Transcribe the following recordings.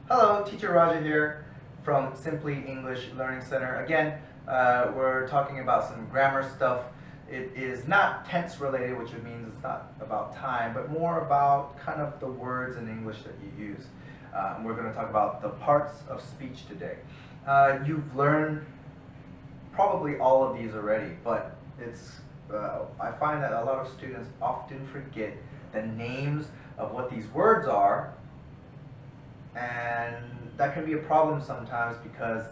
Hello, Teacher Raja here from Simply English Learning Center. Again, we're talking about some grammar stuff. It is not tense related, which means it's not about time, but more about kind of the words in English that you use. We're going to talk about the parts of speech today. You've learned probably all of these already, but I find that a lot of students often forget the names of what these words are, and that can be a problem sometimes because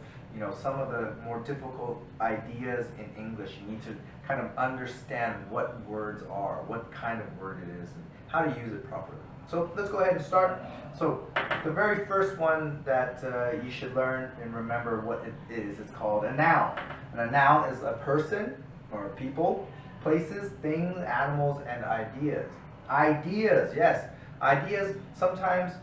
some of the more difficult ideas in English, you need to kind of understand what words are, what kind of word it is, and how to use it properly. So let's go ahead and start. So the very first one that you should learn and remember what it is, it's called a noun. And a noun is a person or people, places, things, animals, and ideas. Ideas, yes. Ideas sometimes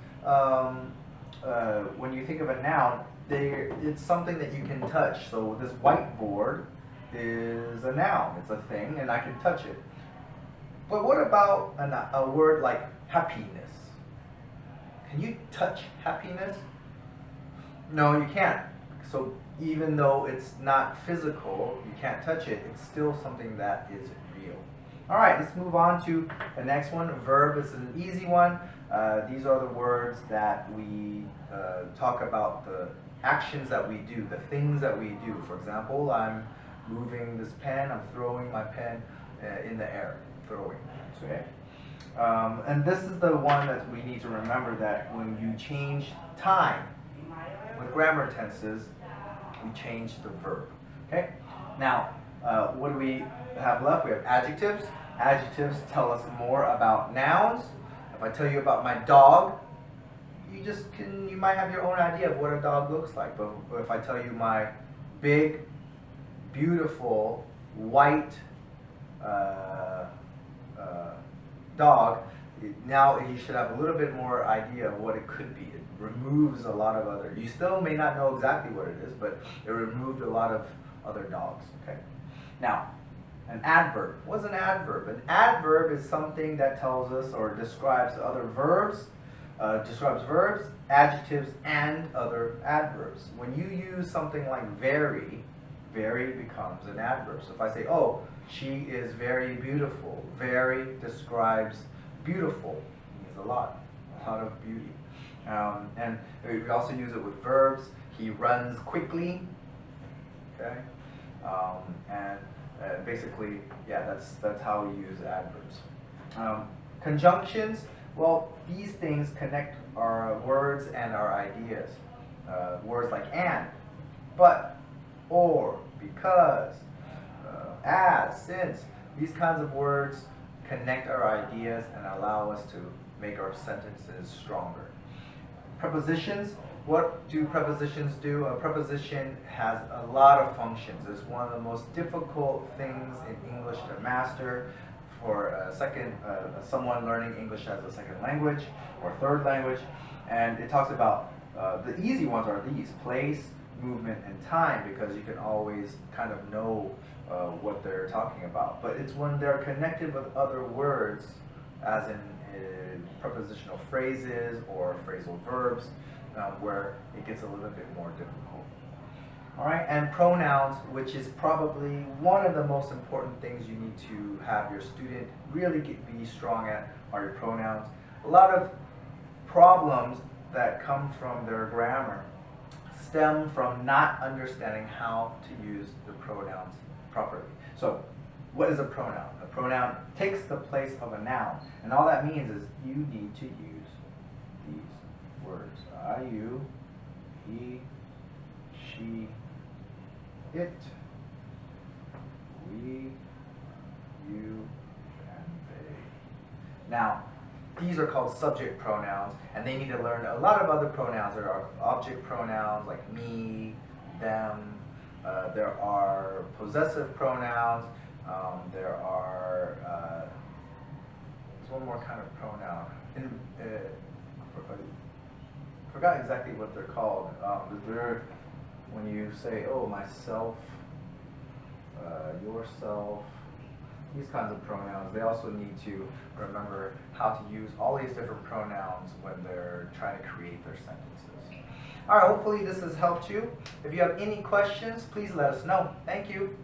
when you think of a noun, it's something that you can touch. So this whiteboard is a noun. It's a thing, and I can touch it. But what about a word like happiness? Can you touch happiness? No, you can't. So even though it's not physical, you can't touch it, it's still something that is real. All right, let's move on to the next one. Verb is an easy one. These are the words that we talk about, the actions that we do, the things that we do. For example, I'm moving this pen, I'm throwing my pen in the air, throwing, okay? And this is the one that we need to remember, that when you change time with grammar tenses, we change the verb, okay? Now, what do we have left? We have adjectives. Adjectives tell us more about nouns. If I tell you about my dog, you might have your own idea of what a dog looks like. But if I tell you my big, beautiful, white dog, now you should have a little bit more idea of what it could be. It removes a lot of other, you still may not know exactly what it is, but it removed a lot of other dogs, okay? Now, an adverb. What's an adverb? An adverb is something that tells us or describes other verbs, describes verbs, adjectives, and other adverbs. When you use something like very, very becomes an adverb. So if I say, oh, she is very beautiful, very describes beautiful, it means a lot of beauty. And we also use it with verbs. He runs quickly, okay? Basically, yeah, that's how we use adverbs. Conjunctions, well, these things connect our words and our ideas. Words like and, but, or, because, as, since. These kinds of words connect our ideas and allow us to make our sentences stronger. Prepositions. What do prepositions do? A preposition has a lot of functions. It's one of the most difficult things in English to master for someone learning English as a second language or third language. And it talks about the easy ones are these: place, movement, and time, because you can always kind of know what they're talking about. But it's when they're connected with other words, as in prepositional phrases or phrasal verbs, where it gets a little bit more difficult. All right, and pronouns, which is probably one of the most important things you need to have your student really be strong at, are your pronouns. A lot of problems that come from their grammar stem from not understanding how to use the pronouns properly. So, what is a pronoun? A pronoun takes the place of a noun, and all that means is you need to use these words. I, you, he, she, it, we, you, and they. Now, these are called subject pronouns, and they need to learn a lot of other pronouns. There are object pronouns like me, them. There are possessive pronouns. There are, there's one more kind of pronoun. Forgot exactly what they're called. When you say, oh, myself, yourself, these kinds of pronouns, they also need to remember how to use all these different pronouns when they're trying to create their sentences. All right, hopefully this has helped you. If you have any questions, please let us know. Thank you.